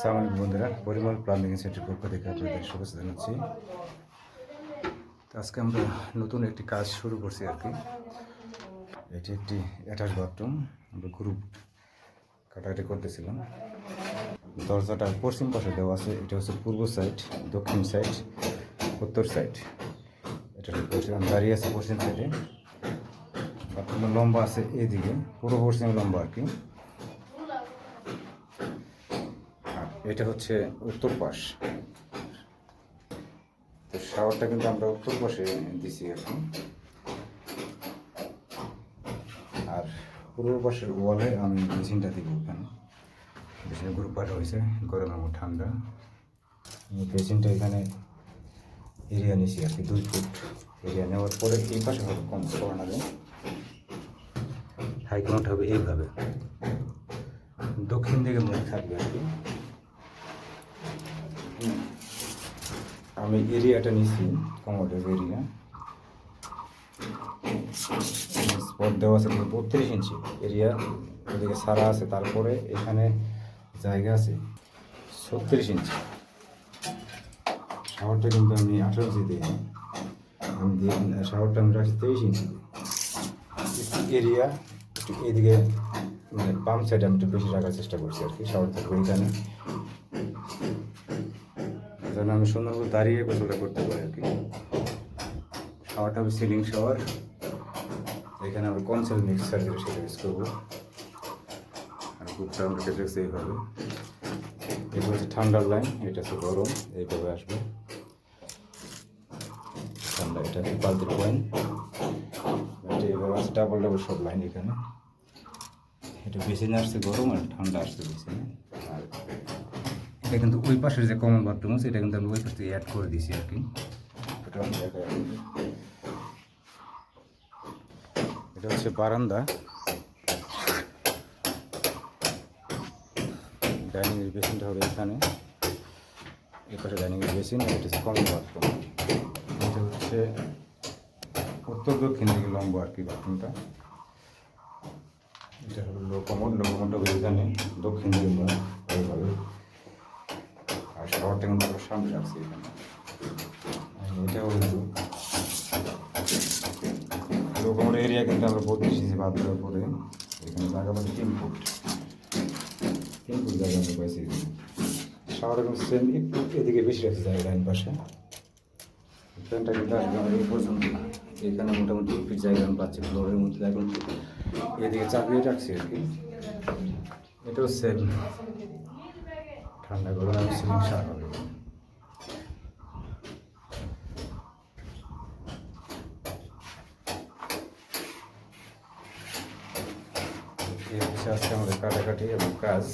আসসালামু আলাইকুম বন্ধুরা, পরিমল প্লাম্বিং সেন্টারের পক্ষ থেকে আপনাদের শুভেচ্ছা জানাচ্ছি। তো আজকে আমরা নতুন একটি কাজ শুরু করছি আর কি। এটি একটি অ্যাটাচ বাথরুম। আমরা গ্রুপ কাটাকাটি করতেছিলাম। দরজাটা পশ্চিম পাশে দেওয়া আছে। এটা হচ্ছে পূর্ব সাইড, দক্ষিণ সাইড, উত্তর সাইড। এটা আমি দাঁড়িয়ে আছে পশ্চিম সাইডে। বাথরুমের লম্বা আছে এইদিকে, পুরো পশ্চিম লম্বা আর কি। এটা হচ্ছে উত্তর পাশ। তো শাওয়ারটা কিন্তু আমরা উত্তর পাশে দিছি এখন। আর পূর্ব পাশের ওয়ালে আমি মেশিনটা দিব এখানে। মেশিনে গ্রুপ পাটা হয়েছে, গরম এবং ঠান্ডা। মেশিনটা এখানে এরিয়া নিয়েছি আর কি, 2 ফুট এরিয়া নেওয়ার পরে এই পাশে হবে কম করানো যায়। হাই কাউন্ট হবে এইভাবে, দক্ষিণ দিকে মুখ থাকবে আর কি। আমি এরিয়াটা নিয়েছি কমোডের এরিয়া, স্পট দেওয়া আছে 32 ইঞ্চি এরিয়া, ওদিকে সারা আছে। তারপরে এখানে জায়গা আছে 36 ইঞ্চি। শাওয়ারটা কিন্তু আমি 18 ইঞ্চি দিই, আমি দিয়ে শাওয়ারটা আমি রাখছি 23 ইঞ্চি। এরিয়া একটু এদিকে মানে পাম্প সাইডে আমি একটু বেশি রাখার চেষ্টা করছি আর কি। শাওয়ার থাকবে এখানে, যেন আমি সুন্দর করে দাঁড়িয়ে গোসলটা করতে পারি আর কি। শাওয়ারটা হবে সিলিং শাওয়ার। এখানে আমরা কনসেল মিক্সার দিয়ে সেটা ইউজ করবো। আর গ্রুপটা আমরা কেটে রেখেছি এইভাবে। এটা হচ্ছে ঠান্ডার লাইন, এটা হচ্ছে গরম, এইভাবে আসবে ঠান্ডা। এটা হচ্ছে বালতির পয়েন্ট, এটা এইভাবে আছে ডাবল সব লাইন এখানে। এটা বেসিনে আসছে গরম আর ঠান্ডা আসছে বেসিনে। আর এটা কিন্তু ওই পাশের যে কমন বাথরুম আছে, এটা কিন্তু আমি ওই পাশ থেকে অ্যাড করে দিয়েছি আর কি। এটা হচ্ছে বারান্দা, ডাইনিংয়ের বেসিনটা হবে এখানে। এই পাশে ডাইনিংয়ের বেসিন, এটা হচ্ছে কমন বাথরুম। এটা হচ্ছে উত্তর দক্ষিণ দিকে লম্বা আর কি বাথরুমটা। এটা হলো লোকোমোটটা হবে এখানে দক্ষিণ দিকে এইভাবে। আর শাওয়ারটা কিন্তু সামনে রাখছি এখানে। এটা হলো লোকোমোট এরিয়া, কিন্তু আমরা 32 ইঞ্চি বাদ দেওয়ার পরে এখানে জায়গা পাচ্ছি 3 ফুট জায়গা আমরা পাইছি এখানে। শাওয়ার এবং সেম একটু এদিকে বেশি রাখছি জায়গা ডাইন পাশে। ফ্যানটা কিন্তু আসবে আমার এই পর্যন্ত না, এখানে মোটামুটি 2 ফিট জায়গা আমি পাচ্ছি ফ্লোরের মধ্যে। এখন এদিকে চাপিয়ে রাখছি আর কি। এটাও সেম ঠান্ডা গরম আমি সিলিং শাওয়ার হবে। এই হচ্ছে আজকে আমাদের কাটাকাটি এবং কাজ।